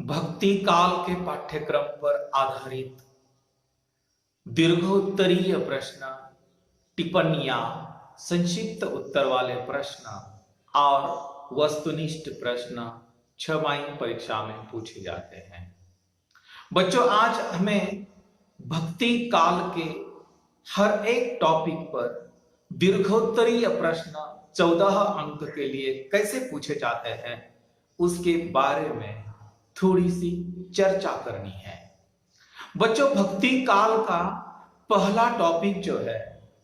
भक्ति काल के पाठ्यक्रम पर आधारित दीर्घोत्तरीय प्रश्न, टिप्पणियां, संक्षिप्त उत्तर वाले प्रश्न और वस्तुनिष्ठ प्रश्न छमाही परीक्षा में पूछे जाते हैं। बच्चों, आज हमें भक्ति काल के हर एक टॉपिक पर दीर्घोत्तरीय प्रश्न 14 अंक के लिए कैसे पूछे जाते हैं उसके बारे में थोड़ी सी चर्चा करनी है। बच्चों, भक्ति काल का पहला टॉपिक जो है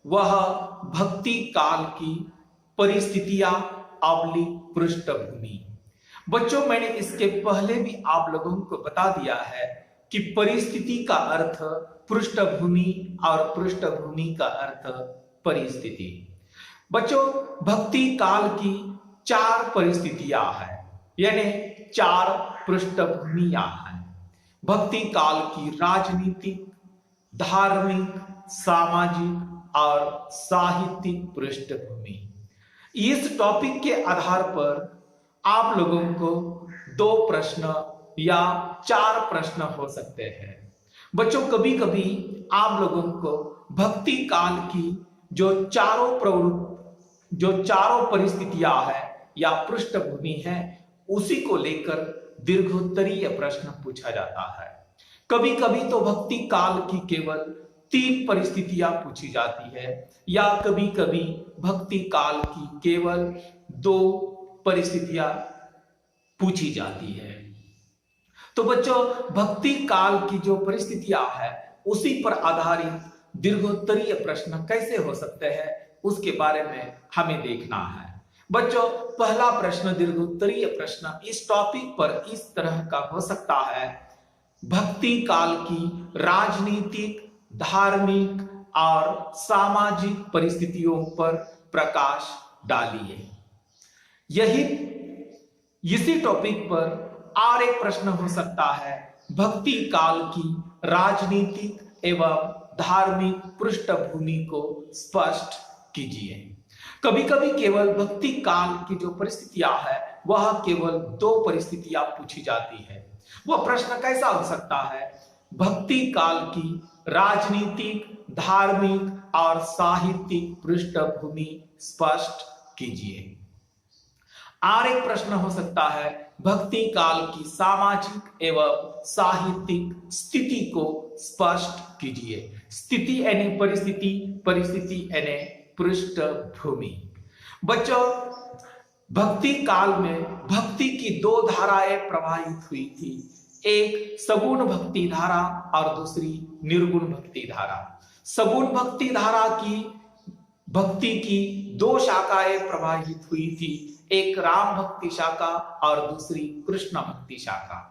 वह भक्ति काल की परिस्थितियां अवली पृष्ठभूमि। बच्चों, मैंने इसके पहले भी आप लोगों को बता दिया है कि परिस्थिति का अर्थ पृष्ठभूमि और पृष्ठभूमि का अर्थ परिस्थिति। बच्चों, भक्ति काल की 4 परिस्थितियां हैं, यानी 4 पृष्ठभूमियां हैं। भक्ति काल की राजनीतिक, धार्मिक, सामाजिक और साहित्यिक पृष्ठभूमि। इस टॉपिक के आधार पर आप लोगों को 2 प्रश्न या 4 प्रश्न हो सकते हैं। बच्चों, कभी कभी आप लोगों को भक्ति काल की जो चारों परिस्थितियां है या पृष्ठभूमि है उसी को लेकर दीर्घोत्तरीय प्रश्न पूछा जाता है। कभी कभी तो भक्ति काल की केवल 3 परिस्थितियां पूछी जाती है या कभी कभी भक्ति काल की केवल 2 परिस्थितियां पूछी जाती है। तो बच्चों, भक्ति काल की जो परिस्थितियां है उसी पर आधारित दीर्घोत्तरीय प्रश्न कैसे हो सकते हैं उसके बारे में हमें देखना है। बच्चों, पहला प्रश्न, दीर्घोत्तरीय प्रश्न इस टॉपिक पर इस तरह का हो सकता है: भक्ति काल की राजनीतिक, धार्मिक और सामाजिक परिस्थितियों पर प्रकाश डालिए। इसी टॉपिक पर और एक प्रश्न हो सकता है: भक्ति काल की राजनीतिक एवं धार्मिक पृष्ठभूमि को स्पष्ट कीजिए। कभी कभी केवल भक्ति काल की जो परिस्थितियां है वह केवल 2 परिस्थितियां पूछी जाती है। वह प्रश्न कैसा हो सकता है? भक्ति काल की राजनीतिक, धार्मिक और साहित्यिक पृष्ठभूमि स्पष्ट कीजिए। और एक प्रश्न हो सकता है: भक्ति काल की सामाजिक एवं साहित्यिक स्थिति को स्पष्ट कीजिए। स्थिति यानी परिस्थिति, परिस्थिति यानी पृष्ठभूमि। बच्चों, भक्ति काल में भक्ति की 2 धाराएं प्रवाहित हुई थी, एक सगुण भक्ति धारा और दूसरी निर्गुण भक्ति धारा। सगुण भक्ति धारा की भक्ति की 2 शाखाएं प्रवाहित हुई थी, एक राम भक्ति शाखा और दूसरी कृष्ण भक्ति शाखा।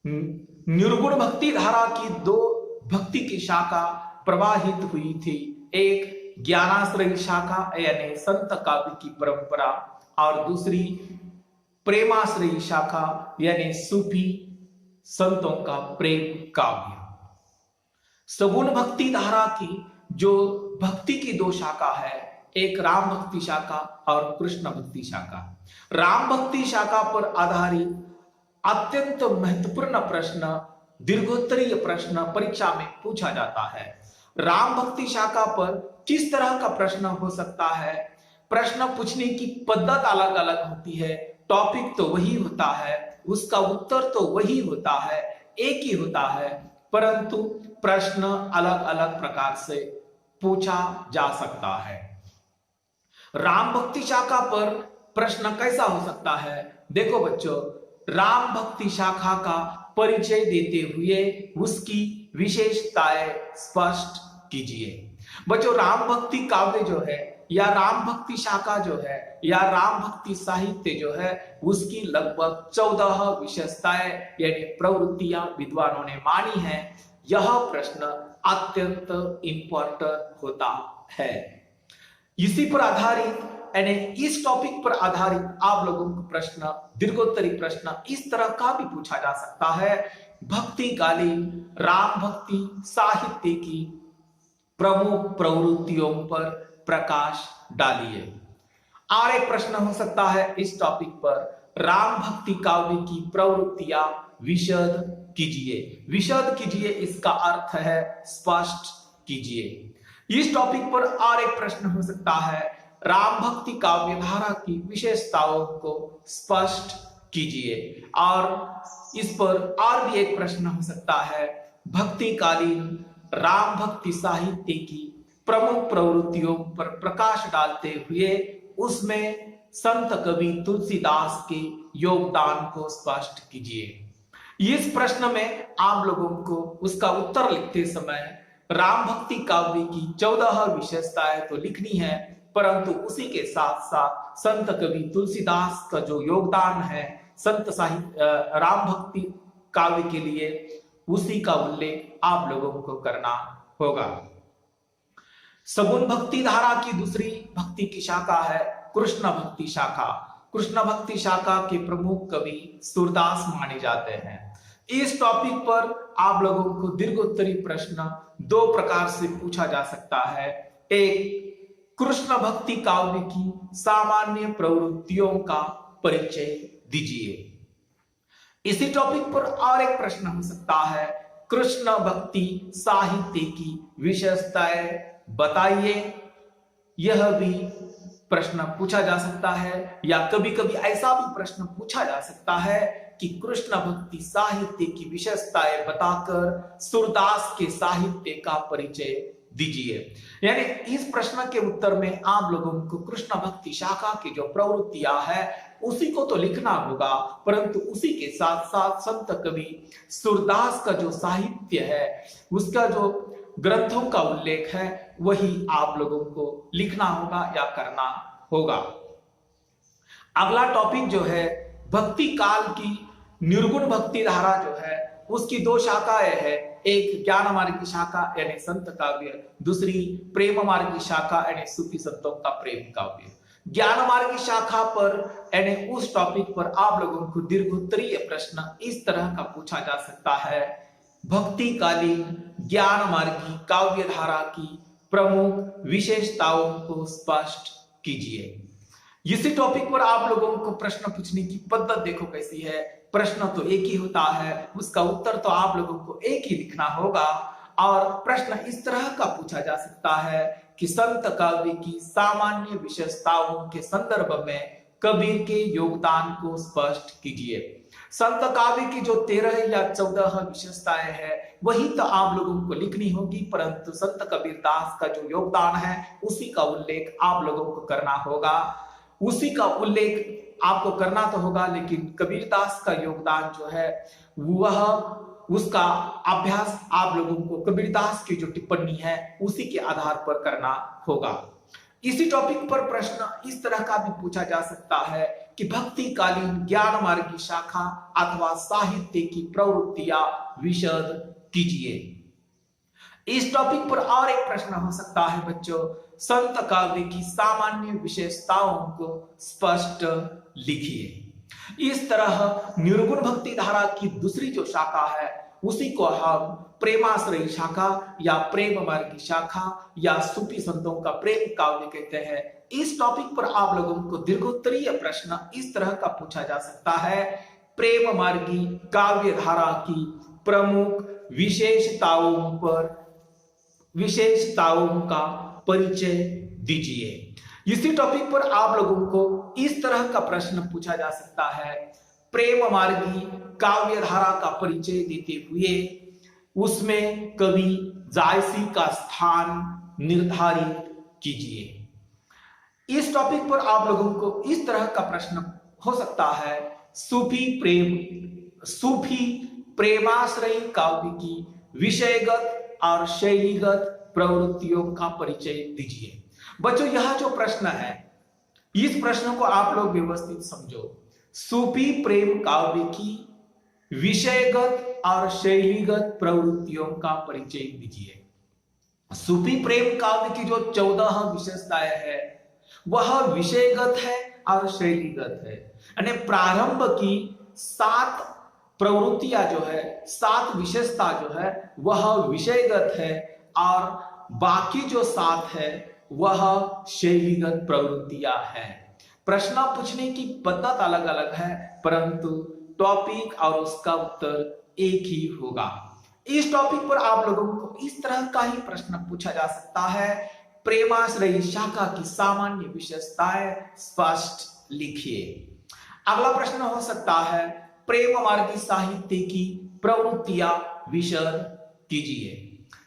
निर्गुण भक्ति धारा की 2 भक्ति की शाखा प्रवाहित हुई थी, एक ज्ञानाश्रयी शाखा यानी संत काव्य की परंपरा और दूसरी प्रेमाश्रयी शाखा यानी सूफी संतों का प्रेम काव्य। सगुण भक्ति धारा की जो भक्ति की 2 शाखा है, एक राम भक्ति शाखा और कृष्ण भक्ति शाखा। राम भक्ति शाखा पर आधारित अत्यंत महत्वपूर्ण प्रश्न, दीर्घोत्तरीय प्रश्न परीक्षा में पूछा जाता है। राम भक्ति शाखा पर किस तरह का प्रश्न हो सकता है? प्रश्न पूछने की पद्धत अलग अलग होती है, टॉपिक तो वही होता है, उसका उत्तर तो वही होता है, एक ही होता है, परंतु प्रश्न अलग अलग प्रकार से पूछा जा सकता है। राम भक्ति शाखा पर प्रश्न कैसा हो सकता है? देखो बच्चों, राम भक्ति शाखा का परिचय देते हुए उसकी विशेषताएं स्पष्ट कीजिए। बच्चों, राम भक्ति काव्य जो है या राम भक्ति शाखा जो है या राम भक्ति साहित्य जो है उसकी लगभग 14 विशेषताएं यानी प्रवृत्तियां विद्वानों ने मानी है। यह प्रश्न अत्यंत इंपॉर्टेंट होता है। इसी पर आधारित यानी इस टॉपिक पर आधारित आप लोगों को प्रश्न, दीर्घोत्तरी प्रश्न इस तरह का भी पूछा जा सकता है: भक्ति कालीन राम भक्ति साहित्य की प्रमुख प्रवृत्तियों पर प्रकाश डालिए। और एक प्रश्न हो सकता है इस टॉपिक पर: राम भक्ति काव्य की प्रवृत्तियां विशद कीजिए। विशद कीजिए इसका अर्थ है स्पष्ट कीजिए। इस टॉपिक पर और एक प्रश्न हो सकता है, राम भक्ति काव्य धारा की विशेषताओं को स्पष्ट कीजिए। और इस पर और भी एक प्रश्न हो सकता है, भक्तिकालीन राम भक्ति साहित्य की प्रमुख प्रवृत्तियों पर प्रकाश डालते हुए उसमें संत कवि तुलसीदास के योगदान को स्पष्ट कीजिए। इस प्रश्न में आप लोगों को उसका उत्तर लिखते समय राम भक्ति काव्य की 14 विशेषताएं तो लिखनी है, परंतु उसी के साथ साथ संत कवि तुलसीदास का जो योगदान है संत साहित्य राम भक्ति काव्य के लिए, उसी का उल्लेख आप लोगों को करना होगा। सगुण भक्ति धारा की दूसरी भक्ति की शाखा है कृष्ण भक्ति शाखा। कृष्ण भक्ति शाखा के प्रमुख कवि सूरदास माने जाते हैं। इस टॉपिक पर आप लोगों को दीर्घोत्तरी प्रश्न दो प्रकार से पूछा जा सकता है। एक, कृष्ण भक्ति काव्य की सामान्य प्रवृत्तियों का परिचय दीजिए। इसी टॉपिक पर और एक प्रश्न हो सकता है, कृष्ण भक्ति साहित्य की विशेषताएं बताइए। यह भी प्रश्न पूछा जा सकता है, या कभी कभी ऐसा भी प्रश्न पूछा जा सकता है कि कृष्ण भक्ति साहित्य की विशेषताएं बताकर सूरदास के साहित्य का परिचय दीजिए। यानी इस प्रश्न के उत्तर में आप लोगों को कृष्ण भक्ति शाखा की जो प्रवृत्तियां है उसी को तो लिखना होगा, परंतु उसी के साथ साथ संत कवि सूरदास का जो साहित्य है उसका जो ग्रंथों का उल्लेख है वही आप लोगों को लिखना होगा या करना होगा। अगला टॉपिक जो है, भक्ति काल की निर्गुण भक्ति धारा जो है उसकी दो शाखाएं है। एक ज्ञान मार्ग की शाखा यानी संत काव्य, दूसरी प्रेम मार्ग की शाखा यानी सूफी संतों का प्रेम काव्य। ज्ञान मार्ग की शाखा पर यानी उस टॉपिक पर आप लोगों को दीर्घोत्तरीय प्रश्न इस तरह का पूछा जा सकता है, भक्ति कालीन ज्ञान मार्गी काव्य धारा की प्रमुख विशेषताओं को स्पष्ट कीजिए। इसी टॉपिक पर आप लोगों को प्रश्न पूछने की पद्धत देखो कैसी है। प्रश्न तो एक ही होता है, उसका उत्तर तो आप लोगों को एक ही लिखना होगा। और प्रश्न इस तरह का पूछा जा सकता है कि संत काव्य की सामान्य विशेषताओं के संदर्भ में कबीर के योगदान को स्पष्ट कीजिए। संत काव्य की जो 13 या 14 विशेषताएं हैं वही तो आप लोगों को लिखनी होगी, परंतु संत कबीरदास का जो योगदान है उसी का उल्लेख आप लोगों को करना होगा। उसी का उल्लेख आपको करना तो होगा, लेकिन कबीरदास का योगदान जो है वह उसका अभ्यास आप लोगों को कबीरदास की जो टिप्पणी है उसी के आधार पर करना होगा। इसी टॉपिक पर प्रश्न इस तरह का भी पूछा जा सकता है कि भक्ति कालीन ज्ञान मार्गी शाखा अथवा साहित्य की प्रवृत्तियां विशद कीजिए। इस टॉपिक पर और एक प्रश्न हो सकता है बच्चों, संत काव्य की सामान्य विशेषताओं को स्पष्ट लिखिए। इस तरह निर्गुण भक्ति धारा की दूसरी जो शाखा है उसी को हम प्रेमाश्रयी शाखा या प्रेम मार्गी शाखा या सूफी संतों का प्रेम काव्य कहते हैं। इस टॉपिक पर आप लोगों को दीर्घोत्तरीय प्रश्न इस तरह का पूछा जा सकता है, प्रेम मार्गी काव्य धारा की प्रमुख विशेषताओं का परिचय दीजिए। इसी टॉपिक पर आप लोगों को इस तरह का प्रश्न पूछा जा सकता है, प्रेम मार्गी काव्य धारा का परिचय देते हुए उसमें कवि जायसी का स्थान निर्धारित कीजिए। इस टॉपिक पर आप लोगों को इस तरह का प्रश्न हो सकता है, सूफी प्रेमाश्रयी काव्य की विषयगत और शैलीगत प्रवृत्तियों का परिचय दीजिए। बच्चों यह जो प्रश्न है इस प्रश्न को आप लोग व्यवस्थित समझो। सूफी प्रेम काव्य की विषयगत और शैलीगत प्रवृत्तियों का परिचय दीजिए। सूफी प्रेम काव्य की जो 14 विशेषताएं है वह विषयगत है और शैलीगत है। यानी प्रारंभ की 7 प्रवृत्तियां जो है, 7 विशेषता जो है वह विषयगत है और बाकी जो 7 है वह शैलीगत प्रवृत्तियां हैं। प्रश्न पूछने की पद्धत अलग अलग है, परंतु टॉपिक और उसका उत्तर एक ही होगा। इस टॉपिक पर आप लोगों को इस तरह का ही प्रश्न पूछा जा सकता है, प्रेमाश्रयी शाखा की सामान्य विशेषताएं स्पष्ट लिखिए। अगला प्रश्न हो सकता है, प्रेम मार्गी साहित्य की प्रवृत्तियां विशद कीजिए।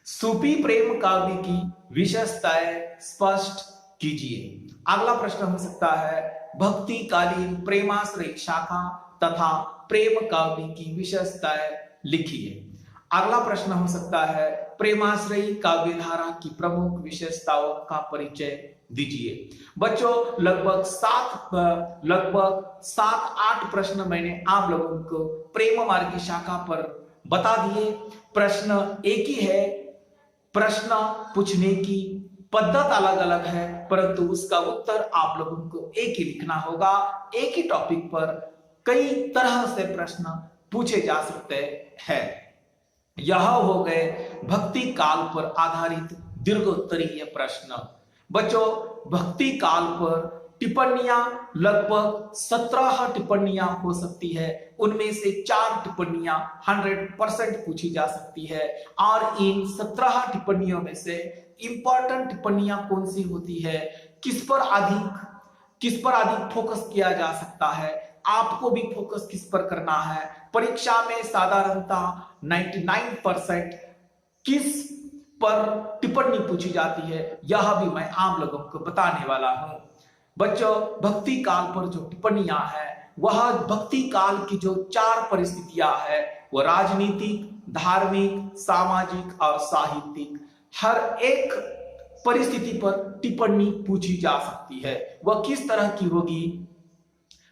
सूफी प्रेम काव्य की विशेषताएं स्पष्ट कीजिए। अगला प्रश्न हो सकता है, भक्ति कालीन प्रेमाश्रयी शाखा तथा प्रेम काव्य की विशेषताएं लिखिए। अगला प्रश्न हो सकता है, प्रेमाश्रयी काव्य धारा की प्रमुख विशेषताओं का परिचय दीजिए। बच्चों लगभग 7-8 प्रश्न मैंने आप लोगों को प्रेम मार्गी शाखा पर बता दिए। प्रश्न एक ही है, प्रश्न पूछने की पद्धत अलग अलग है, परंतु उसका उत्तर आप लोगों को एक ही लिखना होगा। एक ही टॉपिक पर कई तरह से प्रश्न पूछे जा सकते हैं। यह हो गए भक्ति काल पर आधारित दीर्घोत्तरीय प्रश्न। बच्चों भक्ति काल पर टिप्पणियां लगभग 17 टिप्पणियां हो सकती है। उनमें से 4 टिप्पणियां 100% पूछी जा सकती है। और इन 17 टिप्पणियों में से इंपॉर्टेंट टिप्पणियां कौन सी होती है, किस पर अधिक फोकस किया जा सकता है, आपको भी फोकस किस पर करना है। परीक्षा में साधारणतः 99% किस पर टिप्पणी पूछी जाती है, यह भी मैं आप लोगों को बताने वाला हूं। बच्चों भक्ति काल पर जो टिप्पणियां हैं, वह भक्ति काल की जो 4 परिस्थितियां है, वो राजनीतिक, धार्मिक, सामाजिक और साहित्यिक, हर एक परिस्थिति पर टिप्पणी पूछी जा सकती है। वह किस तरह की होगी?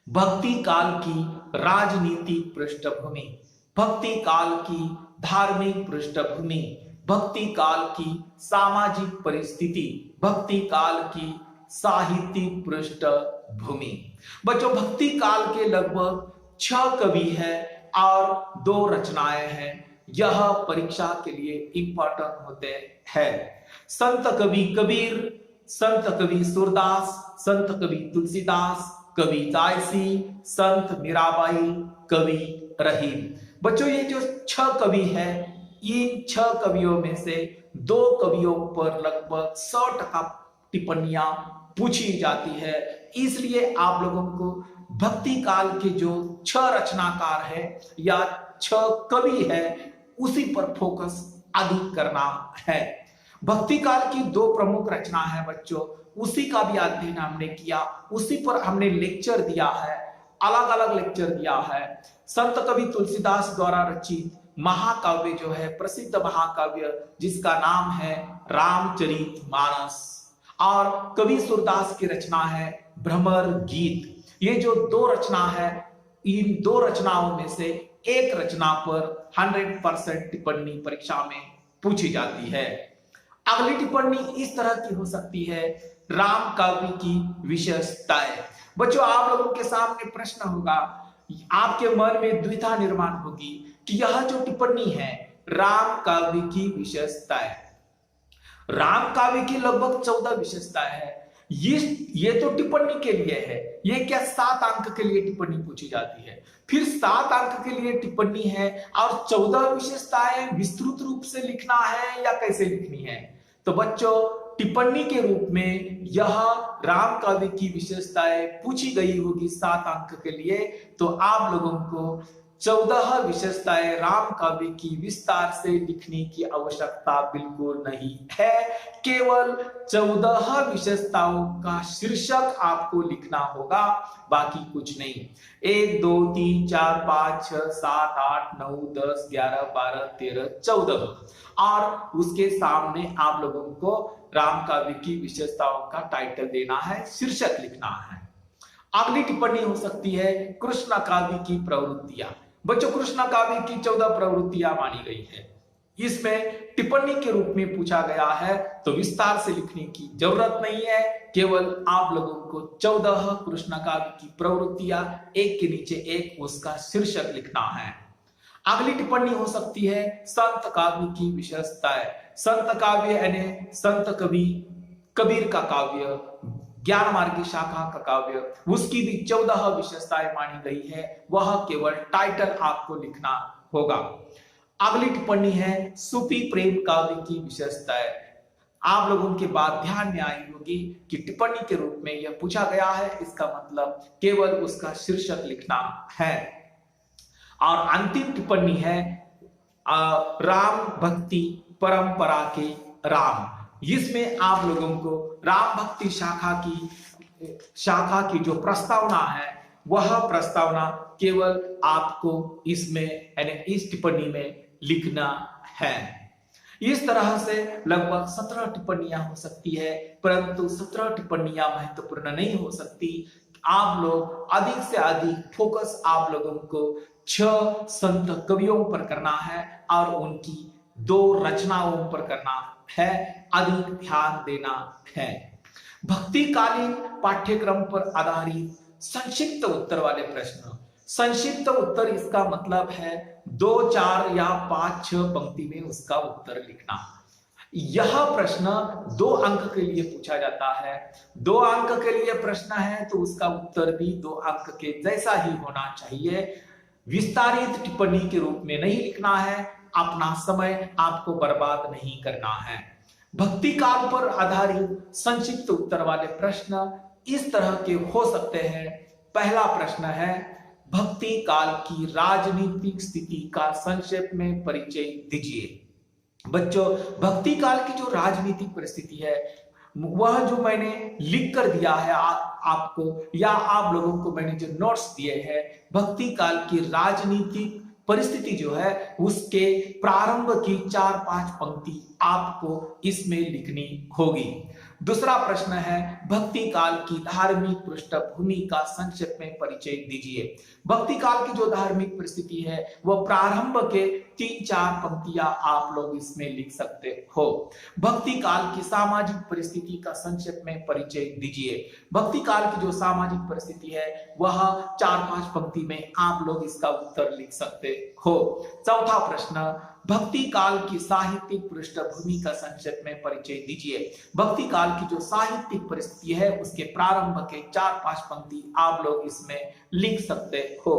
भक्ति काल की राजनीतिक पृष्ठभूमि, भक्ति काल की धार्मिक पृष्ठभूमि, भक्ति काल की सामाजिक परिस्थिति, भक्ति काल की साहित्यिक पृष्ठभूमि। बच्चों भक्ति काल के लगभग 6 कवि हैं और 2 रचनाएं हैं। यह परीक्षा के लिए इंपॉर्टेंट होते हैं। संत कवि कबीर, संत कवि सूरदास, संत कवि तुलसीदास, कवि जायसी, संत मीराबाई, कवि रहीम। बच्चों ये जो 6 कवि हैं, इन 6 कवियों में से 2 कवियों पर लगभग 100% टिप्पणियां पूछी जाती है। इसलिए आप लोगों को भक्ति काल के जो 6 रचनाकार है या 6 कवि है, उसी पर फोकस अधिक करना है। भक्ति काल की 2 प्रमुख रचना है बच्चों, उसी का भी अध्ययन हमने किया, उसी पर हमने लेक्चर दिया है, अलग अलग लेक्चर दिया है। संत कवि तुलसीदास द्वारा रचित महाकाव्य जो है, प्रसिद्ध महाकाव्य जिसका नाम है रामचरितमानस, और कवि सूरदास की रचना है भ्रमर गीत। ये जो 2 रचना है, इन 2 रचनाओं में से एक रचना पर 100% टिप्पणी परीक्षा में पूछी जाती है। अगली टिप्पणी इस तरह की हो सकती है, राम काव्य की विशेषताएं। बच्चों आप लोगों के सामने प्रश्न होगा, आपके मन में द्विधा निर्माण होगी कि यह जो टिप्पणी है राम काव्य की विशेषताएं, राम काव्य की लगभग 14 विशेषताएं है। ये तो टिप्पणी के लिए है, ये क्या 7 अंक के लिए टिप्पणी पूछी जाती है, फिर 7 अंक के लिए टिप्पणी है और 14 विशेषताएं विस्तृत रूप से लिखना है या कैसे लिखनी है। तो बच्चों टिप्पणी के रूप में यह राम काव्य की विशेषताएं पूछी गई होगी 7 अंक के लिए, तो आप लोगों को 14 विशेषताएं राम काव्य की विस्तार से लिखने की आवश्यकता बिल्कुल नहीं है। केवल 14 विशेषताओं का शीर्षक आपको लिखना होगा, बाकी कुछ नहीं। 1 2 3 4 5 6 7 8 9 10 11 12 13 14 और उसके सामने आप लोगों को राम काव्य की विशेषताओं का टाइटल देना है, शीर्षक लिखना है। अगली टिप्पणी हो सकती है कृष्ण काव्य की प्रवृत्तियां। बच्चों कृष्ण काव्य की 14 प्रवृत्तियां मानी गई है, इसमें टिप्पणी के रूप में पूछा गया है, तो विस्तार से लिखने की जरूरत नहीं है। केवल आप लोगों को 14 कृष्ण काव्य की प्रवृत्तियां एक के नीचे एक उसका शीर्षक लिखना है। अगली टिप्पणी हो सकती है संत काव्य की विशेषताएं। संत काव्य यानी संत कवि कबीर का काव्य, ज्ञान मार्ग की शाखा का काव्य, उसकी भी 14 विशेषताएं मानी गई है, वह केवल टाइटल आपको लिखना होगा। अगली टिप्पणी है सूफी प्रेम काव्य की विशेषताएं। आप लोगों के बाद ध्यान में आई होगी कि टिप्पणी के रूप में यह पूछा गया है, इसका मतलब केवल उसका शीर्षक लिखना है। और अंतिम टिप्पणी है राम भक्ति परंपरा के राम। इसमें आप लोगों को राम भक्ति शाखा की जो प्रस्तावना है, वह प्रस्तावना केवल आपको इसमें यानी इस टिप्पणी में लिखना है। इस तरह से लगभग 17 टिप्पणियां हो सकती है, परंतु 17 टिप्पणियां महत्वपूर्ण नहीं हो सकती। आप लोग अधिक से अधिक फोकस आप लोगों को 6 संत कवियों पर करना है और उनकी 2 रचनाओं पर करना है, अधिक ध्यान देना है। भक्तिकालीन पाठ्यक्रम पर आधारित संक्षिप्त उत्तर वाले प्रश्न। संक्षिप्त उत्तर इसका मतलब है 2, 4 या 5, 6 पंक्ति में उसका उत्तर लिखना। यह प्रश्न 2 अंक के लिए पूछा जाता है। 2 अंक के लिए प्रश्न है तो उसका उत्तर भी 2 अंक के जैसा ही होना चाहिए। विस्तारित टिप्पणी के रूप में नहीं लिखना है, अपना समय आपको बर्बाद नहीं करना है। भक्ति काल पर आधारित संक्षिप्त उत्तर वाले प्रश्न इस तरह के हो सकते हैं। पहला प्रश्न है भक्ति काल की राजनीतिक स्थिति का संक्षेप में परिचय दीजिए। बच्चों, भक्ति काल की जो राजनीतिक परिस्थिति है वह जो मैंने लिख कर दिया है आपको या आप लोगों को मैंने जो नोट्स दिए हैं, भक्ति काल की राजनीतिक परिस्थिति जो है उसके प्रारंभ की 4-5 पंक्ति आपको इसमें लिखनी होगी। दूसरा प्रश्न है भक्ति काल की धार्मिक पृष्ठभूमि का संक्षेप में परिचय दीजिए। भक्ति काल की जो धार्मिक परिस्थिति है वह प्रारंभ के 3-4 पंक्तियां आप लोग इसमें लिख सकते हो। भक्ति काल की सामाजिक परिस्थिति का संक्षेप में परिचय दीजिए। भक्ति काल की जो सामाजिक परिस्थिति है वह 4-5 पंक्ति में आप लोग इसका उत्तर लिख सकते हो। चौथा प्रश्न भक्ति काल की साहित्यिक पृष्ठभूमि का संक्षेप में परिचय दीजिए। भक्ति काल की जो साहित्यिक परिस्थिति है उसके प्रारंभ के 4-5 पंक्ति आप लोग इसमें लिख सकते हो।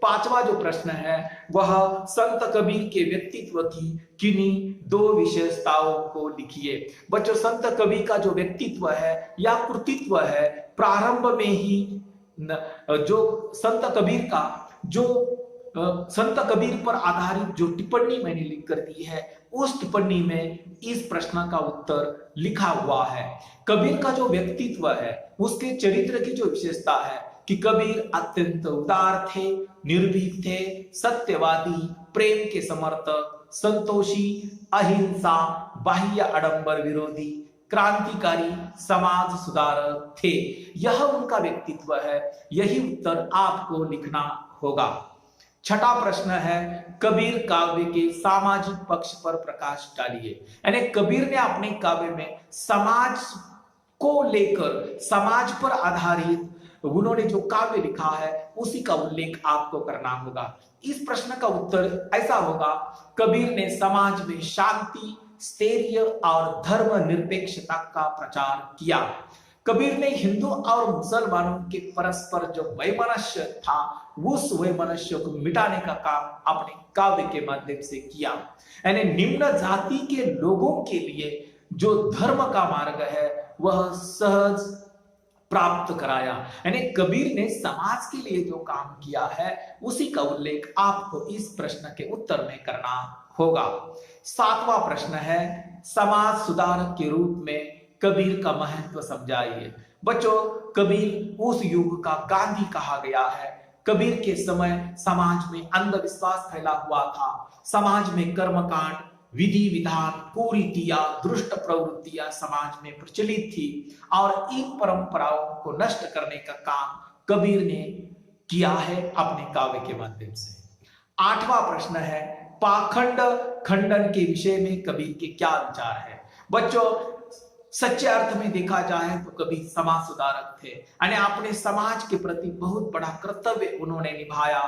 पांचवा जो प्रश्न है वह संत कबीर के व्यक्तित्व की किन्हीं 2 विशेषताओं को लिखिए। बच्चों, संत कबीर का जो व्यक्तित्व है या कृतित्व है, प्रारंभ में ही जो संत कबीर का जो संत कबीर पर आधारित जो टिप्पणी मैंने लिख कर दी है, उस टिप्पणी में इस प्रश्न का उत्तर लिखा हुआ है। कबीर का जो व्यक्तित्व है उसके चरित्र की जो विशेषता है कि कबीर अत्यंत उदार थे, निर्भीक थे, सत्यवादी, प्रेम के समर्थक, संतोषी, अहिंसा, बाह्य आडंबर विरोधी, क्रांतिकारी, समाज सुधारक थे। यह उनका व्यक्तित्व है। यही उत्तर आपको लिखना होगा। छठा प्रश्न है कबीर काव्य के सामाजिक पक्ष पर प्रकाश डालिए। यानी कबीर ने अपने काव्य में समाज को लेकर, समाज पर आधारित उन्होंने जो काव्य लिखा है उसी का उल्लेख आपको करना होगा। इस प्रश्न का उत्तर ऐसा होगा, कबीर ने समाज में शांति, स्थैर्य और धर्म निरपेक्षता का प्रचार किया। कबीर ने हिंदू और मुसलमानों के परस्पर जो वैमनस्य था उस वैमनस्य को मिटाने का काम अपने काव्य के माध्यम से किया। यानी निम्न जाति के लोगों के लिए जो धर्म का मार्ग है वह सहज प्राप्त कराया। यानी कबीर ने समाज के लिए जो काम किया है उसी का उल्लेख आपको इस प्रश्न के उत्तर में करना होगा। सातवां प्रश्न है समाज सुधारक के रूप में कबीर का महत्व समझाइए। बच्चों, कबीर उस युग का गांधी कहा गया है। कबीर के समय समाज में अंधविश्वास फैला हुआ था। समाज में कर्मकांड, विधि विधान, कुरीतियां, दुष्ट प्रवृत्तियां समाज में प्रचलित थी और इन परंपराओं को नष्ट करने का काम कबीर ने किया है अपने काव्य के माध्यम से। आठवां प्रश्न है पाखंड खंडन के विषय में कबीर के क्या विचार है। बच्चों, सच्चे अर्थ में देखा जाए तो कबीर समाज सुधारक थे। यानी अपने समाज के प्रति बहुत बड़ा कर्तव्य उन्होंने निभाया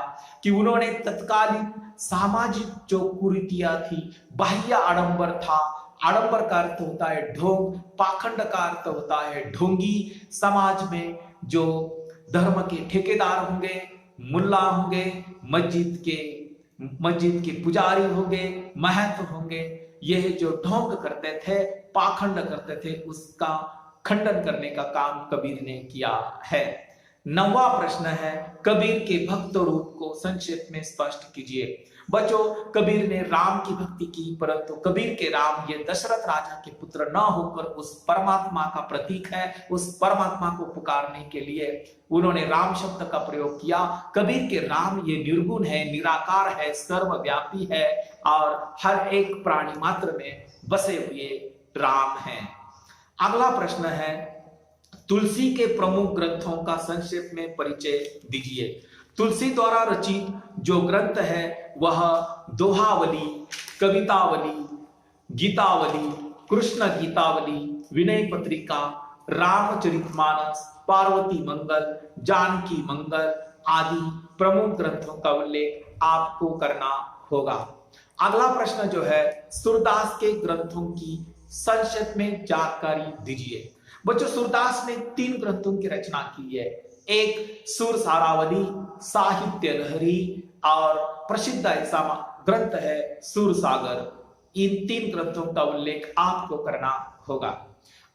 कि उन्होंने तत्कालीन सामाजिक जो कुरीतियां थी, बाह्य आडंबर था आडंबर का अर्थ होता है ढोंग, पाखंड का अर्थ होता है ढोंगी। समाज में जो धर्म के ठेकेदार होंगे, मुल्ला होंगे, मस्जिद के पुजारी होंगे, महंत होंगे, यह जो ढोंग करते थे, पाखंड करते थे, उसका खंडन करने का काम कबीर ने किया है। 9वां प्रश्न है, कबीर के भक्त रूप को संक्षेप में स्पष्ट कीजिए। बच्चों, कबीर ने राम की भक्ति की, परंतु कबीर के राम ये दशरथ राजा के पुत्र न होकर उस परमात्मा का प्रतीक है। उस परमात्मा को पुकारने के लिए उन्होंने राम शब्द का प्रयोग किया। कबीर के राम ये निर्गुण है, निराकार है, सर्वव्यापी है और हर एक प्राणी मात्र में बसे हुए राम हैं। अगला प्रश्न है, तुलसी के प्रमुख ग्रंथों का संक्षेप में परिचय दीजिए। तुलसी द्वारा रचित जो ग्रंथ है वह दोहावली, कवितावली, गीतावली, कृष्ण गीतावली, विनय पत्रिका, रामचरितमानस, पार्वती मंगल, जानकी मंगल आदि प्रमुख ग्रंथों का उल्लेख आपको करना होगा। अगला प्रश्न जो है, सूरदास के ग्रंथों की संक्षेप में जानकारी दीजिए। बच्चों, सूरदास ने 3 ग्रंथों की रचना की है। एक सुर सारावली, साहित्य लहरी और प्रसिद्ध ऐसा ग्रंथ है सुर सागर। इन 3 ग्रंथों का उल्लेख आपको करना होगा।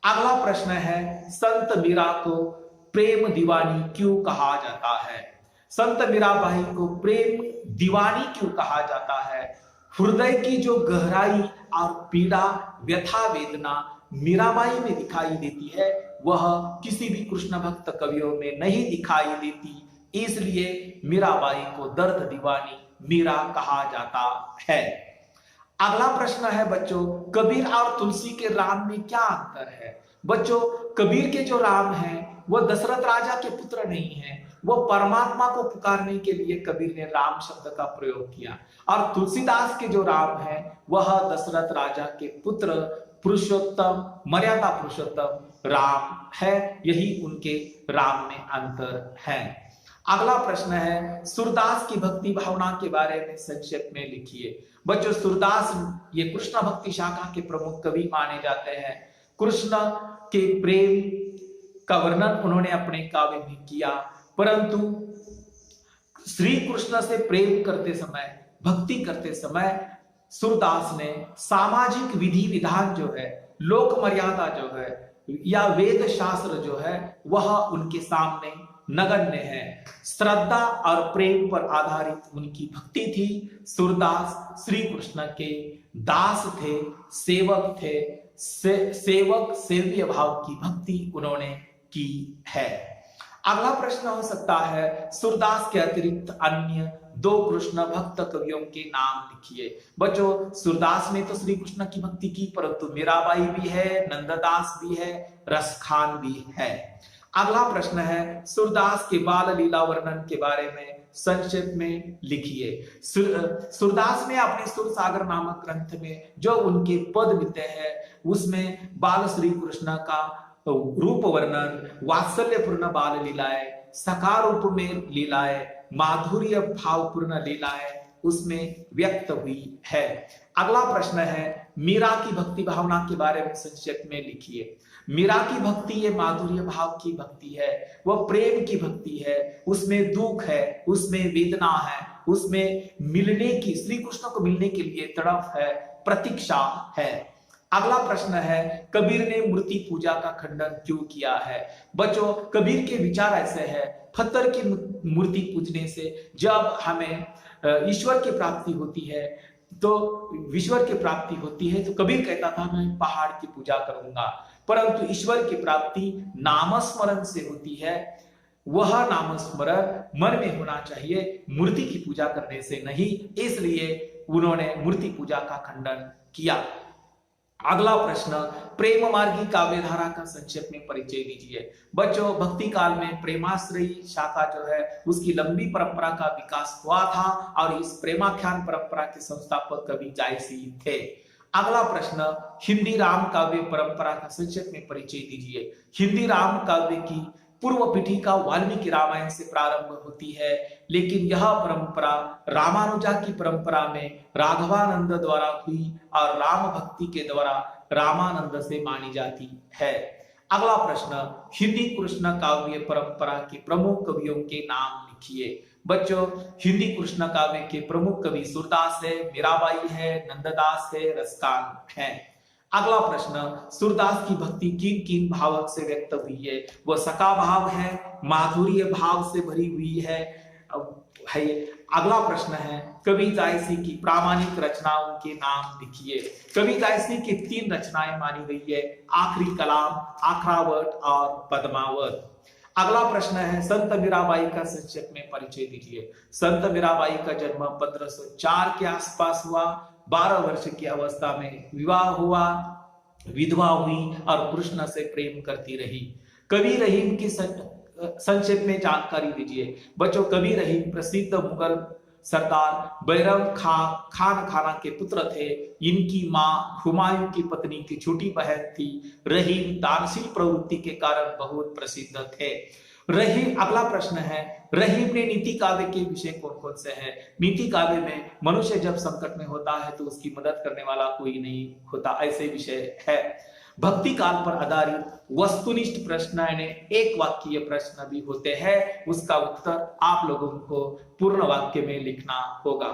अगला प्रश्न है, संत मीरा को प्रेम दीवानी क्यों कहा जाता है? संत मीराबाई को प्रेम दीवानी क्यों कहा जाता है? हृदय की जो गहराई और पीड़ा, व्यथा, वेदना मीराबाई में दिखाई देती है, वह किसी भी कृष्ण भक्त कवियों में नहीं दिखाई देती, इसलिए मीराबाई को दर्द दीवानी मीरा कहा जाता है। अगला प्रश्न है बच्चों, कबीर और तुलसी के राम में क्या अंतर है? बच्चों, कबीर के जो राम हैं वह दशरथ राजा के पुत्र नहीं है, वह परमात्मा को पुकारने के लिए कबीर ने राम शब्द का प्रयोग किया। और तुलसीदास के जो राम है वह दशरथ राजा के पुत्र पुरुषोत्तम, मर्यादा पुरुषोत्तम राम है। यही उनके राम में अंतर है। अगला प्रश्न है, सूरदास की भक्ति भावना के बारे में संक्षेप में लिखिए। बच्चों, सूरदास ये कृष्ण भक्ति शाखा के प्रमुख कवि माने जाते हैं। कृष्ण के प्रेम का वर्णन उन्होंने अपने काव्य में किया, परंतु श्री कृष्ण से प्रेम करते समय, भक्ति करते समय सूरदास ने सामाजिक विधि विधान जो है, लोक मर्यादा जो है या वेद शास्त्र जो है, वह उनके सामने नगण्य है। श्रद्धा और प्रेम पर आधारित उनकी भक्ति थी। सूरदास श्री कृष्ण के दास थे, सेवक थे। सेवक सेव्य भाव की भक्ति उन्होंने की है। अगला प्रश्न हो सकता है, सूरदास के अतिरिक्त अन्य 2 कृष्ण भक्त कवियों के नाम लिखिए। बच्चों, सूरदास ने तो श्री कृष्ण की भक्ति की, परंतु मीराबाई भी है, नंददास भी है, रसखान भी है। अगला प्रश्न है, सूरदास के बाल लीला वर्णन के बारे में संक्षेप में लिखिए। सूरदास ने अपने सुर सागर नामक ग्रंथ में जो उनके पद मिलते हैं उसमें बाल श्री कृष्ण का रूप वर्णन, वात्सल्यपूर्ण बाल लीलाएं, सकार रूप में लीलाएं, माधुर्य भावपूर्ण लीलाएं उसमें व्यक्त हुई है। अगला प्रश्न है, मीरा की भक्ति भावना के बारे में संक्षेप में लिखिए। मीरा की भक्ति ये माधुर्य भाव की भक्ति है, वह प्रेम की भक्ति है, उसमें दुख है, उसमें वेदना है, उसमें मिलने की, श्री कृष्ण को मिलने के लिए तड़प है, प्रतीक्षा है। अगला प्रश्न है, कबीर ने मूर्ति पूजा का खंडन क्यों किया है? बच्चों, कबीर के विचार ऐसे हैं, पत्थर की मूर्ति पूजने से जब हमें ईश्वर की प्राप्ति होती है तो ईश्वर की प्राप्ति होती है, तो कबीर कहता था मैं पहाड़ की पूजा करूंगा, परंतु ईश्वर की प्राप्ति नामस्मरण से होती है। वह नामस्मरण मन में होना चाहिए, मूर्ति की पूजा करने से नहीं, इसलिए उन्होंने मूर्ति पूजा का खंडन किया। अगला प्रश्न, प्रेम मार्गी काव्यधारा का संक्षेप में परिचय दीजिए। बच्चों, भक्ति काल में प्रेमाश्रयी शाखा जो है उसकी लंबी परंपरा का विकास हुआ था और इस प्रेमाख्यान परंपरा के संस्थापक कवि जायसी थे। अगला प्रश्न, हिंदी राम काव्य परंपरा का संक्षेप में परिचय दीजिए। हिंदी राम काव्य की पूर्व पीठिका वाल्मीकि रामायण से प्रारंभ होती है, लेकिन यह परंपरा रामानुजा की परंपरा में राघवानंद द्वारा हुई और राम भक्ति के द्वारा रामानंद से मानी जाती है। अगला प्रश्न, हिंदी कृष्ण काव्य परंपरा के प्रमुख कवियों के नाम लिखिए। बच्चों, हिंदी कृष्ण काव्य के प्रमुख कवि सूरदास है, मीराबाई है, नंददास है, रसकान है। अगला प्रश्न, सूरदास की भक्ति किन किन भाव से व्यक्त हुई है? वह सका भाव है, माधुर्य भाव से भरी हुई है। अगला प्रश्न है, कवि जायसी की प्रामाणिक रचनाओं के नाम लिखिए। कवि जायसी की 3 रचनाएं मानी गई है, आखिरी कलाम, आखरावट और पद्मावत। अगला प्रश्न है, संत मीराबाई का संक्षेप में परिचय दीजिए। संत मीराबाई का जन्म 1504 के आसपास हुआ। 12 वर्ष की अवस्था में विवाह हुआ, विधवा हुई और कृष्ण से प्रेम करती रही। कवि रहीम की संक्षेप में जानकारी दीजिए। बच्चों, कवि रहीम प्रसिद्ध मुगल सरदार बैरम खान खाना के पुत्र थे। इनकी मां हुमायूं की पत्नी की छोटी बहन थी। रहीम दानशील प्रवृत्ति के कारण बहुत प्रसिद्ध थे। रहीम, अगला प्रश्न है, रहीम ने नीति काव्य के विषय कौन कौन से हैं? नीति काव्य में मनुष्य जब संकट में होता है तो उसकी मदद करने वाला कोई नहीं होता, ऐसे विषय है। भक्ति काल पर आधारित वस्तुनिष्ठ प्रश्न यानी एक वाक्य प्रश्न भी होते हैं, उसका उत्तर आप लोगों को पूर्ण वाक्य में लिखना होगा।